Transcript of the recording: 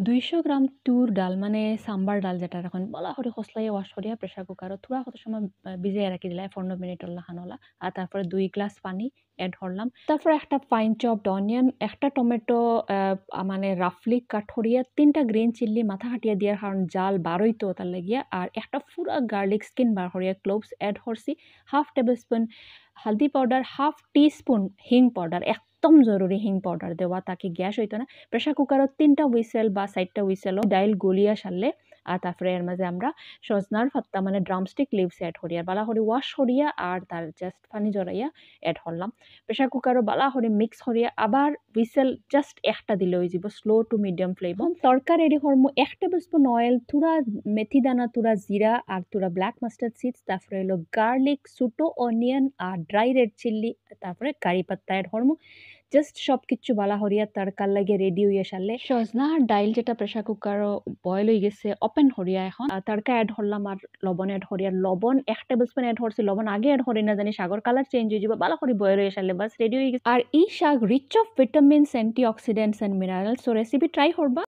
200 গ্রাম তুর ডাল মানে সাম্বার ডাল যেটা এখন বলা হরি খসলাইয়া ওয়াশ করিয়া প্রেসার কুকারত থোড়া কত সময় ভিজাইয়া রাখি দিলাই 15 মিনিট ওল্লা খানোলা আর তারপরে 2 গ্লাস পানি এড করলাম তারপরে একটা ফাইন চপড অনিয়ন একটা টমেটো মানে রাফলি কাট করিয়া 3টা গ্রিন চিল্লি মাথা হাটিয়া দিয়ার কারণ জাল বারোই তো তার লাগিয়া আর একটা পুরা গার্লিক স্কিন বার করিয়া ক্লোভস এড করছি হাফ টেবিল স্পুন হালদি পাউডার হাফ টি স্পুন হিং পাউডার একদম জরুরি হিং পাউডার দেওয়া তাকে গ্যাস হইতো না প্রেসার কুকারত 3টা হুইসেল বা 4টা হুইসেলও ডাইল গলিয়া সারলে আর তারপরে এর মাঝে আমরা সজনার পাত্তা মানে ড্রামস্টিক লিভস এড করিয়া বালা করে ওয়াশ করিয়া আর তার জাস্ট পানি জড়াইয়া এড করলাম প্রেসার কুকারও বালা করে মিক্স করিয়া আবার হুইসেল জাস্ট একটা দিলে হয়ে যাব slow to medium flame tarka ready করবো 1 টেবিল স্পুন অয়েল তুরা মেথি দানা তুরা জিরা আর তুরা ব্ল্যাক মাস্টার্ড সিডস তারপরে হলো গার্লিক ছোটো অনিয়ন আর ড্রাই রেড চিল্লি তারপরে কারি পাত্তা এড করবো জাস্ট সবকিছু বালা হরিয়া তড়কার লাগে রেডি হইয়া সারলে সজনা আর ডাইল যেটা প্রেসার কুকার বয়েল হয়ে গেছে ওপেন হরিয়া এখন তড়কা এড করলাম আর লবণ এড হরিয়া লবণ 1 টেবিল স্পুন এড করছি লবণ আগে এড হরি না জানি সাগর কালার চেঞ্জ হয়ে যাবে বালা করে বয়েল হয়ে সারলে বাস রেডি হয়ে গেছে আর এই শাক rich of vitamins antioxidants and minerals so recipe try করবা।